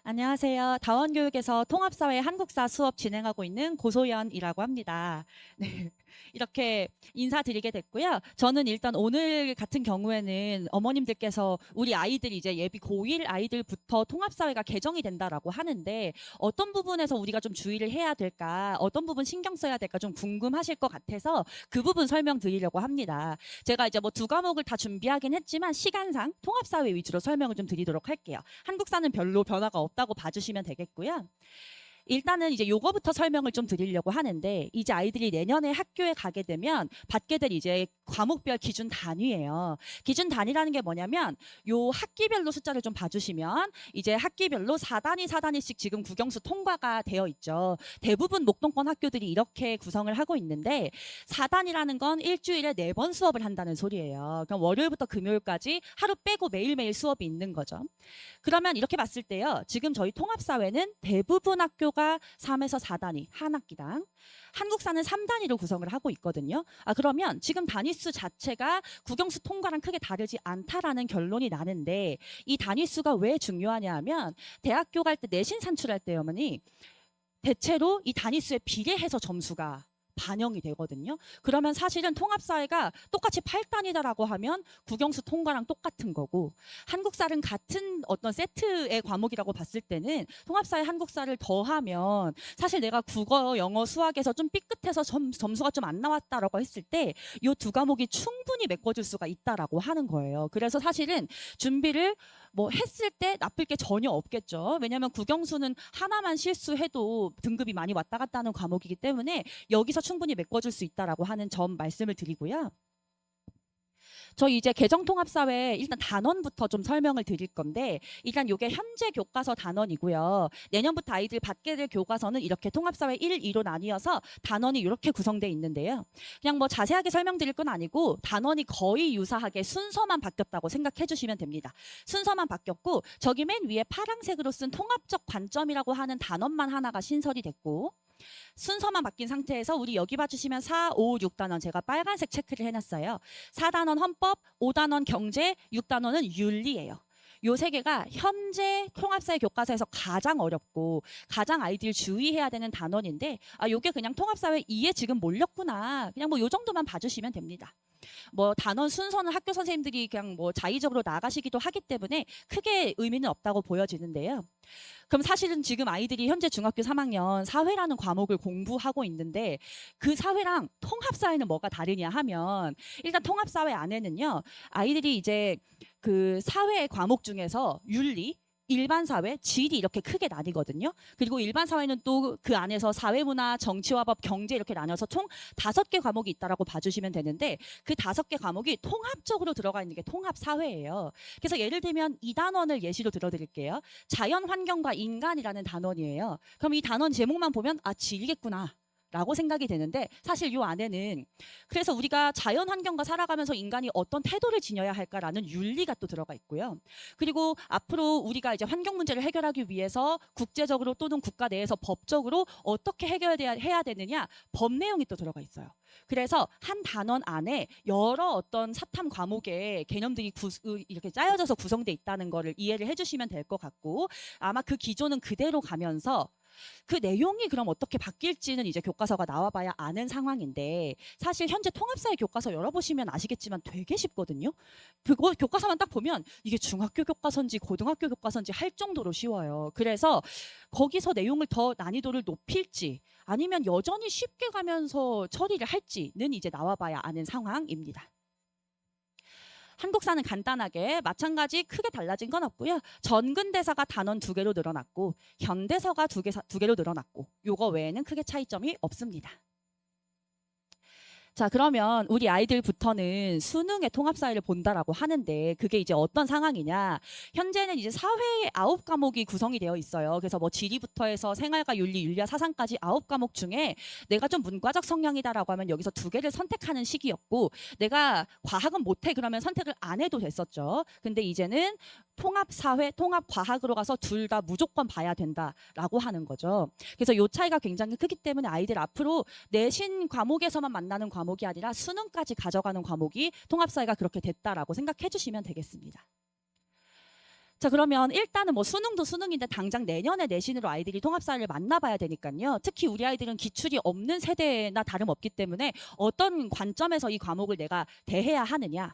안녕하세요. 다원교육에서 통합사회 한국사 수업 진행하고 있는 고소연이라고 합니다. 네, 이렇게 인사드리게 됐고요. 저는 일단 오늘 같은 경우에는 어머님들께서 우리 아이들이 이제 예비 고1 아이들부터 통합사회가 개정이 된다라고 하는데 어떤 부분에서 우리가 좀 주의를 해야 될까, 어떤 부분 신경 써야 될까 좀 궁금하실 것 같아서 그 부분 설명드리려고 합니다. 제가 이제 뭐 두 과목을 다 준비하긴 했지만 시간상 통합사회 위주로 설명을 좀 드리도록 할게요. 한국사는 별로 변화가 없다고 봐주시면 되겠고요. 일단은 이제 요거부터 설명을 좀 드리려고 하는데 이제 아이들이 내년에 학교에 가게 되면 받게 될 이제 과목별 기준 단위예요. 기준 단위라는 게 뭐냐면 요 학기별로 숫자를 좀 봐주시면 이제 학기별로 4단위씩 지금 국영수 통과가 되어 있죠. 대부분 목동권 학교들이 이렇게 구성을 하고 있는데 4단이라는 건 일주일에 4번 수업을 한다는 소리예요. 그럼 월요일부터 금요일까지 하루 빼고 매일매일 수업이 있는 거죠. 그러면 이렇게 봤을 때요. 지금 저희 통합사회는 대부분 학교가 3에서 4단위 한 학기당. 한국사는 3단위로 구성을 하고 있거든요. 그러면 지금 단위수 자체가 국영수 통과랑 크게 다르지 않다라는 결론이 나는데 이 단위수가 왜 중요하냐 하면 대학교 갈 때 내신 산출할 때 어머니 대체로 이 단위수에 비례해서 점수가 반영이 되거든요. 그러면 사실은 통합사회가 똑같이 8단이다라고 하면 국영수 통과랑 똑같은 거고 한국사는 같은 어떤 세트의 과목이라고 봤을 때는 통합사회 한국사를 더하면 사실 내가 국어, 영어, 수학에서 좀 삐끗해서 점수가 좀 안 나왔다라고 했을 때 이 두 과목이 충분히 메꿔줄 수가 있다라고 하는 거예요. 그래서 사실은 준비를 뭐 했을 때 나쁠 게 전혀 없겠죠. 왜냐하면 국영수는 하나만 실수해도 등급이 많이 왔다 갔다 하는 과목이기 때문에 여기서 충분히 메꿔줄 수 있다라고 하는 점 말씀을 드리고요. 저희 이제 개정통합사회 일단 단원부터 좀 설명을 드릴 건데 일단 이게 현재 교과서 단원이고요. 내년부터 아이들 받게 될 교과서는 이렇게 통합사회 1, 2로 나뉘어서 단원이 이렇게 구성되어 있는데요. 그냥 뭐 자세하게 설명드릴 건 아니고 단원이 거의 유사하게 순서만 바뀌었다고 생각해 주시면 됩니다. 순서만 바뀌었고 저기 맨 위에 파란색으로 쓴 통합적 관점이라고 하는 단원만 하나가 신설이 됐고 순서만 바뀐 상태에서 우리 여기 봐주시면 4, 5, 6단원 제가 빨간색 체크를 해놨어요. 4단원 헌법, 5단원 경제, 6단원은 윤리예요. 요 세 개가 현재 통합사회 교과서에서 가장 어렵고 가장 아이들이 주의해야 되는 단원인데 요게 그냥 통합사회 2에 지금 몰렸구나. 그냥 뭐 요 정도만 봐주시면 됩니다. 뭐 단원 순서는 학교 선생님들이 그냥 뭐 자의적으로 나가시기도 하기 때문에 크게 의미는 없다고 보여지는데요. 그럼 사실은 지금 아이들이 현재 중학교 3학년 사회라는 과목을 공부하고 있는데 그 사회랑 통합사회는 뭐가 다르냐 하면 일단 통합사회 안에는요 아이들이 이제 그 사회 과목 중에서 윤리 일반 사회, 지리 이렇게 크게 나뉘거든요. 그리고 일반 사회는 또 그 안에서 사회문화, 정치화법, 경제 이렇게 나눠서 총 5개 과목이 있다라고 봐주시면 되는데 그 5개 과목이 통합적으로 들어가 있는 게 통합사회예요. 그래서 예를 들면 이 단원을 예시로 들어드릴게요. 자연환경과 인간이라는 단원이에요. 그럼 이 단원 제목만 보면 지리겠구나. 라고 생각이 되는데 사실 이 안에는 그래서 우리가 자연 환경과 살아가면서 인간이 어떤 태도를 지녀야 할까라는 윤리가 또 들어가 있고요. 그리고 앞으로 우리가 이제 환경 문제를 해결하기 위해서 국제적으로 또는 국가 내에서 법적으로 어떻게 해야 되느냐 법 내용이 또 들어가 있어요. 그래서 한 단원 안에 여러 어떤 사탐 과목의 개념들이 이렇게 짜여져서 구성돼 있다는 거를 이해를 해주시면 될 것 같고 아마 그 기조는 그대로 가면서 그 내용이 그럼 어떻게 바뀔지는 이제 교과서가 나와봐야 아는 상황인데 사실 현재 통합사회 교과서 열어보시면 아시겠지만 되게 쉽거든요. 그거 교과서만 딱 보면 이게 중학교 교과서인지 고등학교 교과서인지 할 정도로 쉬워요. 그래서 거기서 내용을 더 난이도를 높일지 아니면 여전히 쉽게 가면서 처리를 할지는 이제 나와봐야 아는 상황입니다. 한국사는 간단하게 마찬가지 크게 달라진 건 없고요. 전근대사가 단원 2개로 늘어났고 현대사가 2개로 늘어났고 요거 외에는 크게 차이점이 없습니다. 자, 그러면 우리 아이들부터는 수능의 통합사회를 본다라고 하는데 그게 이제 어떤 상황이냐. 현재는 이제 사회의 9과목이 구성이 되어 있어요. 그래서 뭐 지리부터 해서 생활과 윤리, 윤리와 사상까지 9과목 중에 내가 좀 문과적 성향이다라고 하면 여기서 2개를 선택하는 시기였고 내가 과학은 못해 그러면 선택을 안 해도 됐었죠. 근데 이제는 통합사회, 통합과학으로 가서 둘 다 무조건 봐야 된다라고 하는 거죠. 그래서 이 차이가 굉장히 크기 때문에 아이들 앞으로 내신 과목에서만 만나는 과목이 아니라 수능까지 가져가는 과목이 통합사회가 그렇게 됐다라고 생각해 주시면 되겠습니다. 자, 그러면 일단은 뭐 수능도 수능인데 당장 내년에 내신으로 아이들이 통합사회를 만나봐야 되니까요. 특히 우리 아이들은 기출이 없는 세대나 다름없기 때문에 어떤 관점에서 이 과목을 내가 대해야 하느냐.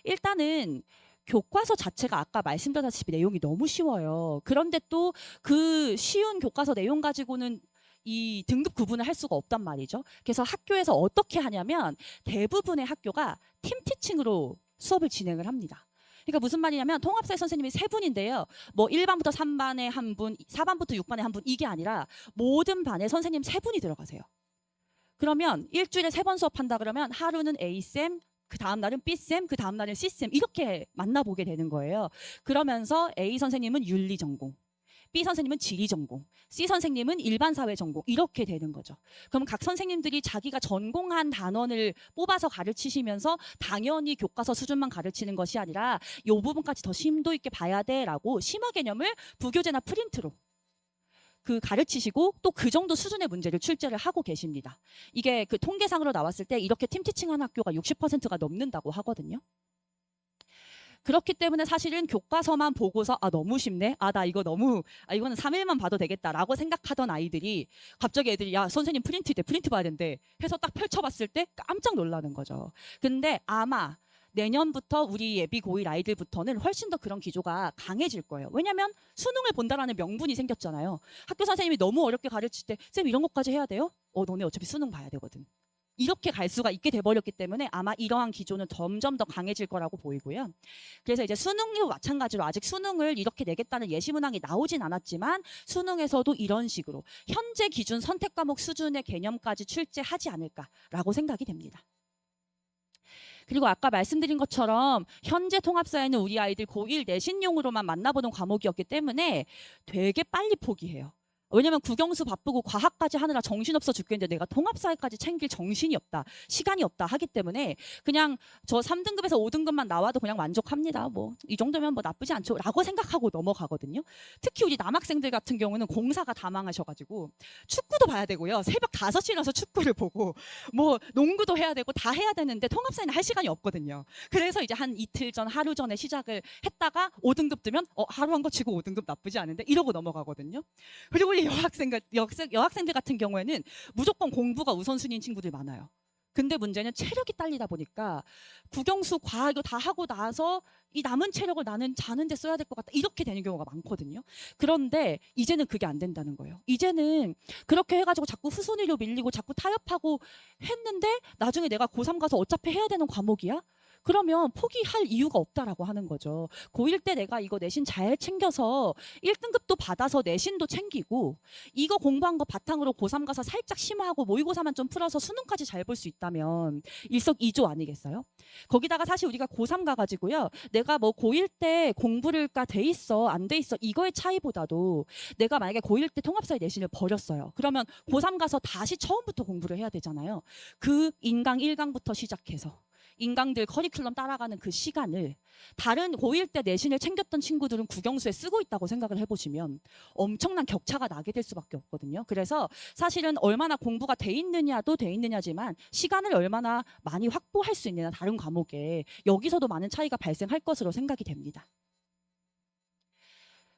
일단은 교과서 자체가 아까 말씀드렸다시피 내용이 너무 쉬워요. 그런데 또 그 쉬운 교과서 내용 가지고는 이 등급 구분을 할 수가 없단 말이죠. 그래서 학교에서 어떻게 하냐면 대부분의 학교가 팀 티칭으로 수업을 진행을 합니다. 그러니까 무슨 말이냐면 통합사회 선생님이 세 분인데요. 뭐 1반부터 3반에 한 분, 4반부터 6반에 한 분 이게 아니라 모든 반에 선생님 세 분이 들어가세요. 그러면 일주일에 3번 수업한다 그러면 하루는 A쌤, 그 다음 날은 B쌤, 그 다음 날은 C쌤 이렇게 만나보게 되는 거예요. 그러면서 A 선생님은 윤리 전공, B 선생님은 지리 전공, C 선생님은 일반 사회 전공 이렇게 되는 거죠. 그럼 각 선생님들이 자기가 전공한 단원을 뽑아서 가르치시면서 당연히 교과서 수준만 가르치는 것이 아니라 이 부분까지 더 심도 있게 봐야 돼라고 심화 개념을 부교재나 프린트로 그 가르치시고 또 그 정도 수준의 문제를 출제를 하고 계십니다. 이게 그 통계상으로 나왔을 때 이렇게 팀 티칭한 학교가 60%가 넘는다고 하거든요. 그렇기 때문에 사실은 교과서만 보고서 너무 쉽네. 나 이거 너무 이거는 3일만 봐도 되겠다라고 생각하던 아이들이 갑자기 애들이 야 선생님 프린트 돼 프린트 봐야 된대 해서 딱 펼쳐봤을 때 깜짝 놀라는 거죠. 근데 아마 내년부터 우리 예비 고1 아이들부터는 훨씬 더 그런 기조가 강해질 거예요. 왜냐하면 수능을 본다라는 명분이 생겼잖아요. 학교 선생님이 너무 어렵게 가르칠 때 쌤 이런 것까지 해야 돼요? 너네 어차피 수능 봐야 되거든. 이렇게 갈 수가 있게 돼버렸기 때문에 아마 이러한 기조는 점점 더 강해질 거라고 보이고요. 그래서 이제 수능도 마찬가지로 아직 수능을 이렇게 내겠다는 예시문항이 나오진 않았지만 수능에서도 이런 식으로 현재 기준 선택 과목 수준의 개념까지 출제하지 않을까라고 생각이 됩니다. 그리고 아까 말씀드린 것처럼 현재 통합사회는 우리 아이들 고1 내신용으로만 만나보는 과목이었기 때문에 되게 빨리 포기해요. 왜냐면 국영수 바쁘고 과학까지 하느라 정신없어 죽겠는데 내가 통합사회까지 챙길 정신이 없다, 시간이 없다 하기 때문에 그냥 저 3등급에서 5등급만 나와도 그냥 만족합니다. 뭐 이 정도면 뭐 나쁘지 않죠 라고 생각하고 넘어가거든요. 특히 우리 남학생들 같은 경우는 공사가 다 망하셔가지고 축구도 봐야 되고요. 새벽 5시에 일어나서 축구를 보고 뭐 농구도 해야 되고 다 해야 되는데 통합사회는 할 시간이 없거든요. 그래서 이제 한 이틀 전, 하루 전에 시작을 했다가 5등급 뜨면 하루 한 거 치고 5등급 나쁘지 않은데 이러고 넘어가거든요. 그리고 우리 여학생들 같은 경우에는 무조건 공부가 우선순위인 친구들이 많아요. 근데 문제는 체력이 딸리다 보니까 국영수 과학 이거 다 하고 나서 이 남은 체력을 나는 자는데 써야 될 것 같다 이렇게 되는 경우가 많거든요. 그런데 이제는 그게 안 된다는 거예요. 이제는 그렇게 해가지고 자꾸 후순위로 밀리고 자꾸 타협하고 했는데 나중에 내가 고3 가서 어차피 해야 되는 과목이야? 그러면 포기할 이유가 없다라고 하는 거죠. 고1 때 내가 이거 내신 잘 챙겨서 1등급도 받아서 내신도 챙기고 이거 공부한 거 바탕으로 고3 가서 살짝 심화하고 모의고사만 좀 풀어서 수능까지 잘 볼 수 있다면 일석이조 아니겠어요? 거기다가 사실 우리가 고3 가가지고요. 내가 뭐 고1 때 공부를가 돼 있어 안 돼 있어 이거의 차이보다도 내가 만약에 고1 때 통합사회 내신을 버렸어요. 그러면 고3 가서 다시 처음부터 공부를 해야 되잖아요. 그 인강 1강부터 시작해서 인강들 커리큘럼 따라가는 그 시간을 다른 고1 때 내신을 챙겼던 친구들은 국영수에 쓰고 있다고 생각을 해보시면 엄청난 격차가 나게 될 수밖에 없거든요. 그래서 사실은 얼마나 공부가 돼 있느냐도 돼 있느냐지만 시간을 얼마나 많이 확보할 수 있느냐 다른 과목에 여기서도 많은 차이가 발생할 것으로 생각이 됩니다.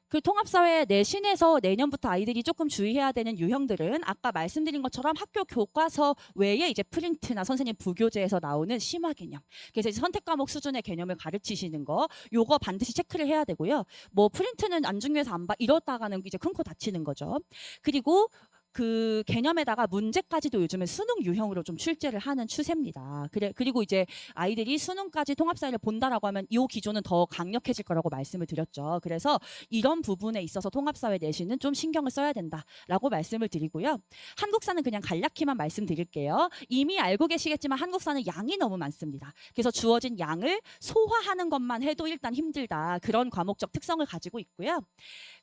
그 통합사회 내신에서 내년부터 아이들이 조금 주의해야 되는 유형들은 아까 말씀드린 것처럼 학교 교과서 외에 이제 프린트나 선생님 부교재에서 나오는 심화 개념. 그래서 이제 선택 과목 수준의 개념을 가르치시는 거, 요거 반드시 체크를 해야 되고요. 뭐 프린트는 안 중요해서 안 봐 이러다가는 이제 큰 코 다치는 거죠. 그리고 그 개념에다가 문제까지도 요즘에 수능 유형으로 좀 출제를 하는 추세입니다. 그리고 이제 아이들이 수능까지 통합사회를 본다라고 하면 이 기조는 더 강력해질 거라고 말씀을 드렸죠. 그래서 이런 부분에 있어서 통합사회 내신은 좀 신경을 써야 된다라고 말씀을 드리고요. 한국사는 그냥 간략히만 말씀드릴게요. 이미 알고 계시겠지만 한국사는 양이 너무 많습니다. 그래서 주어진 양을 소화하는 것만 해도 일단 힘들다. 그런 과목적 특성을 가지고 있고요.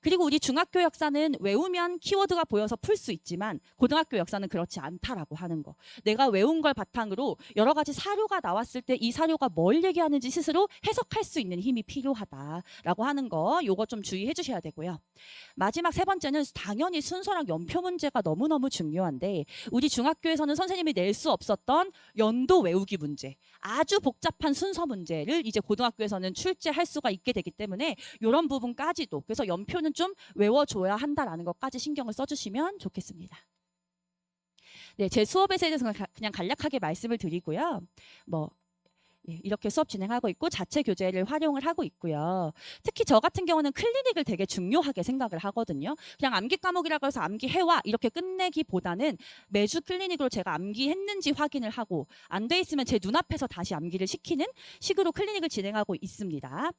그리고 우리 중학교 역사는 외우면 키워드가 보여서 풀 수 있지만 고등학교 역사는 그렇지 않다라고 하는 거. 내가 외운 걸 바탕으로 여러 가지 사료가 나왔을 때 이 사료가 뭘 얘기하는지 스스로 해석할 수 있는 힘이 필요하다라고 하는 거. 요거 좀 주의해 주셔야 되고요. 마지막 세 번째는 당연히 순서랑 연표 문제가 너무너무 중요한데 우리 중학교에서는 선생님이 낼 수 없었던 연도 외우기 문제, 아주 복잡한 순서 문제를 이제 고등학교에서는 출제할 수가 있게 되기 때문에 이런 부분까지도, 그래서 연표는 좀 외워줘야 한다라는 것까지 신경을 써주시면 좋겠습니다. 네, 제 수업에 대해서 그냥 간략하게 말씀을 드리고요. 이렇게 수업 진행하고 있고 자체 교재를 활용을 하고 있고요. 특히 저 같은 경우는 클리닉을 되게 중요하게 생각을 하거든요. 그냥 암기 과목이라고 해서 암기해와 이렇게 끝내기보다는 매주 클리닉으로 제가 암기했는지 확인을 하고 안 돼 있으면 제 눈앞에서 다시 암기를 시키는 식으로 클리닉을 진행하고 있습니다.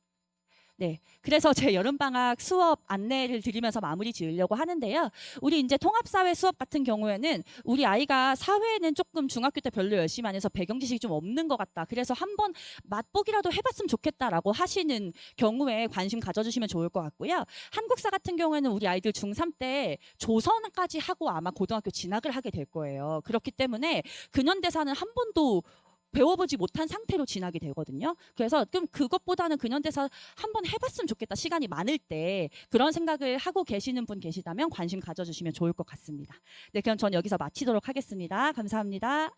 네, 그래서 제 여름방학 수업 안내를 드리면서 마무리 지으려고 하는데요. 우리 이제 통합사회 수업 같은 경우에는 우리 아이가 사회는 조금 중학교 때 별로 열심히 안 해서 배경 지식이 좀 없는 것 같다. 그래서 한번 맛보기라도 해봤으면 좋겠다라고 하시는 경우에 관심 가져주시면 좋을 것 같고요. 한국사 같은 경우에는 우리 아이들 중3 때 조선까지 하고 아마 고등학교 진학을 하게 될 거예요. 그렇기 때문에 근현대사는 한 번도 배워보지 못한 상태로 진학이 되거든요. 그래서 좀 그것보다는 근현대사 한번 해봤으면 좋겠다. 시간이 많을 때 그런 생각을 하고 계시는 분 계시다면 관심 가져주시면 좋을 것 같습니다. 네, 그럼 전 여기서 마치도록 하겠습니다. 감사합니다.